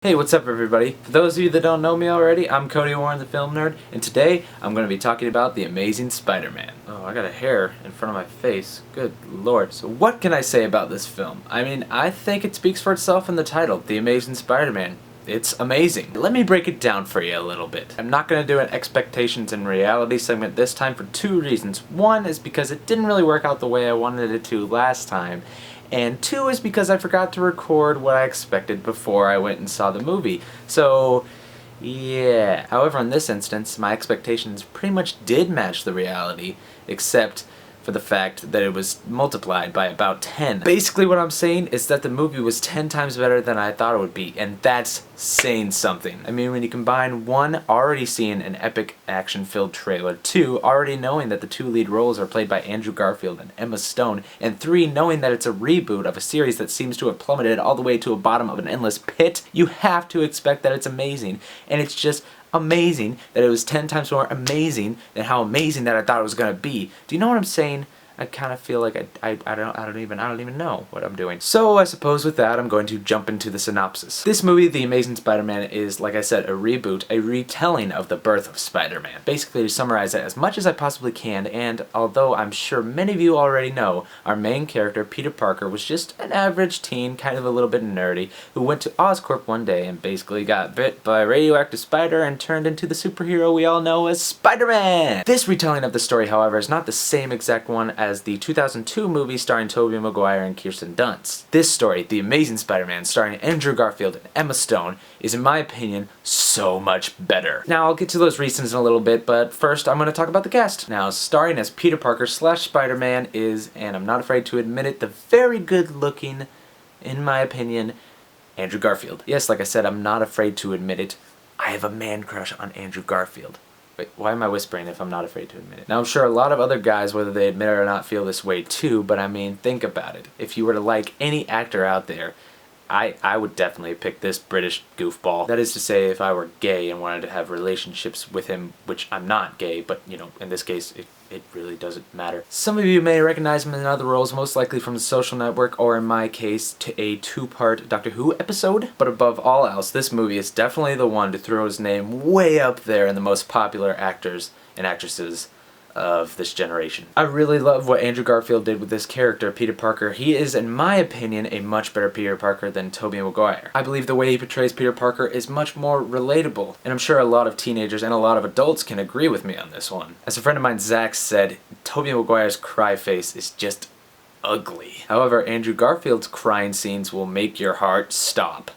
Hey, what's up everybody? For those of you that don't know me already, I'm Cody Warren, the film nerd, and today I'm going to be talking about The Amazing Spider-Man. Oh, I got a hair in front of my face. Good lord. So what can I say about this film? I mean, I think it speaks for itself in the title, The Amazing Spider-Man. It's amazing. Let me break it down for you a little bit. I'm not going to do an expectations and reality segment this time for two reasons. One is because it didn't really work out the way I wanted it to last time. And two is because I forgot to record what I expected before I went and saw the movie. So, yeah. However, in this instance, my expectations pretty much did match the reality, except for the fact that it was multiplied by about 10. Basically what I'm saying is that the movie was 10 times better than I thought it would be, and that's saying something. I mean, when you combine one, already seeing an epic action-filled trailer, two, already knowing that the two lead roles are played by Andrew Garfield and Emma Stone, and three, knowing that it's a reboot of a series that seems to have plummeted all the way to a bottom of an endless pit, you have to expect that it's amazing. And it's just amazing that it was 10 times more amazing than how amazing that I thought it was gonna be. Do you know what I'm saying? I kind of feel like I don't even know what I'm doing. So I suppose with that I'm going to jump into the synopsis. This movie, The Amazing Spider-Man, is, like I said, a reboot, a retelling of the birth of Spider-Man. Basically, to summarize it as much as I possibly can, and although I'm sure many of you already know, our main character, Peter Parker, was just an average teen, kind of a little bit nerdy, who went to Oscorp one day and basically got bit by a radioactive spider and turned into the superhero we all know as Spider-Man! This retelling of the story, however, is not the same exact one as the 2002 movie starring Tobey Maguire and Kirsten Dunst. This story, The Amazing Spider-Man, starring Andrew Garfield and Emma Stone, is in my opinion so much better. Now I'll get to those reasons in a little bit, but first I'm going to talk about the cast. Now, starring as Peter Parker / Spider-Man is, and I'm not afraid to admit it, the very good looking, in my opinion, Andrew Garfield. Yes, like I said, I'm not afraid to admit it. I have a man crush on Andrew Garfield. Wait, why am I whispering if I'm not afraid to admit it? Now, I'm sure a lot of other guys, whether they admit it or not, feel this way too, but I mean, think about it. If you were to like any actor out there, I would definitely pick this British goofball. That is to say, if I were gay and wanted to have relationships with him, which I'm not gay, but, you know, in this case, it really doesn't matter. Some of you may recognize him in other roles, most likely from The Social Network, or in my case, to a two-part Doctor Who episode. But above all else, this movie is definitely the one to throw his name way up there in the most popular actors and actresses of this generation. I really love what Andrew Garfield did with this character, Peter Parker. He is, in my opinion, a much better Peter Parker than Tobey Maguire. I believe the way he portrays Peter Parker is much more relatable, and I'm sure a lot of teenagers and a lot of adults can agree with me on this one. As a friend of mine, Zach, said, Tobey Maguire's cry face is just ugly. However, Andrew Garfield's crying scenes will make your heart stop.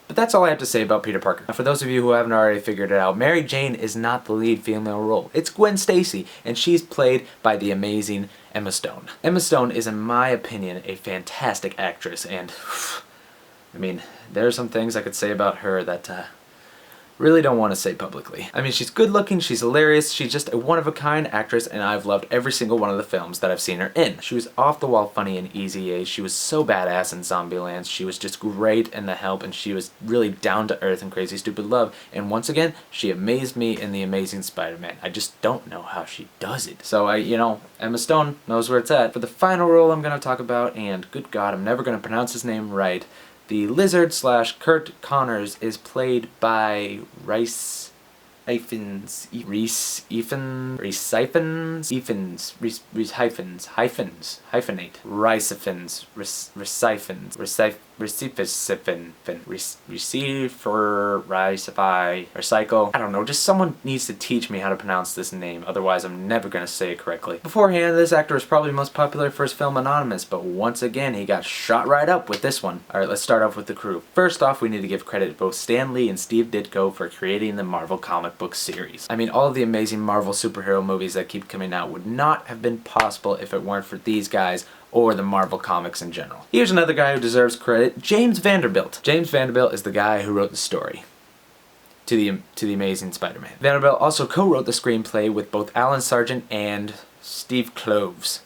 But that's all I have to say about Peter Parker. Now, for those of you who haven't already figured it out, Mary Jane is not the lead female role. It's Gwen Stacy, and she's played by the amazing Emma Stone. Emma Stone is, in my opinion, a fantastic actress, and I mean, there are some things I could say about her that really don't want to say publicly. I mean, she's good looking, she's hilarious, she's just a one-of-a-kind actress, and I've loved every single one of the films that I've seen her in. She was off-the-wall funny in Easy A, she was so badass in Zombieland, she was just great in The Help, and she was really down-to-earth in Crazy Stupid Love, and once again, she amazed me in The Amazing Spider-Man. I just don't know how she does it. So Emma Stone knows where it's at. For the final role I'm going to talk about, and good God, I'm never going to pronounce his name right, the Lizard / Kurt Connors is played by Rhys Ifans, recycle. I don't know, just someone needs to teach me how to pronounce this name, otherwise I'm never gonna say it correctly. Beforehand, this actor was probably most popular for his film Anonymous, but once again, he got shot right up with this one. Alright, let's start off with the crew. First off, we need to give credit to both Stan Lee and Steve Ditko for creating the Marvel comic book series. I mean, all of the amazing Marvel superhero movies that keep coming out would not have been possible if it weren't for these guys or the Marvel comics in general. Here's another guy who deserves credit, James Vanderbilt. James Vanderbilt is the guy who wrote the story to the Amazing Spider-Man. Vanderbilt also co-wrote the screenplay with both Alan Sargent and Steve Kloves.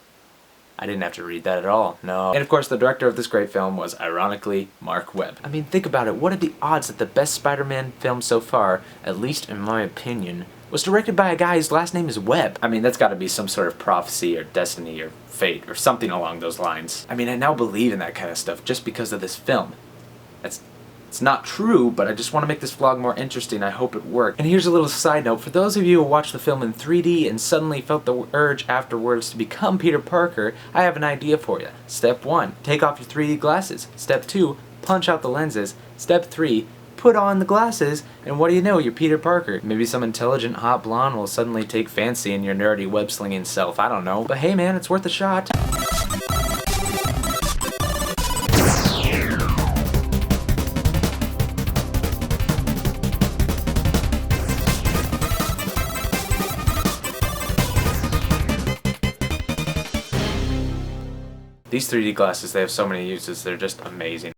I didn't have to read that at all, no. And of course, the director of this great film was, ironically, Mark Webb. I mean, think about it, what are the odds that the best Spider-Man film so far, at least in my opinion, was directed by a guy whose last name is Webb? I mean, that's gotta be some sort of prophecy or destiny or fate or something along those lines. I mean, I now believe in that kind of stuff just because of this film. That's It's not true, but I just want to make this vlog more interesting. I hope it worked. And here's a little side note. For those of you who watched the film in 3D and suddenly felt the urge afterwards to become Peter Parker, I have an idea for you. Step 1, take off your 3D glasses. Step 2, punch out the lenses. Step 3, put on the glasses, and what do you know, you're Peter Parker. Maybe some intelligent hot blonde will suddenly take fancy in your nerdy web-slinging self, I don't know. But hey man, it's worth a shot. These 3D glasses, they have so many uses, they're just amazing.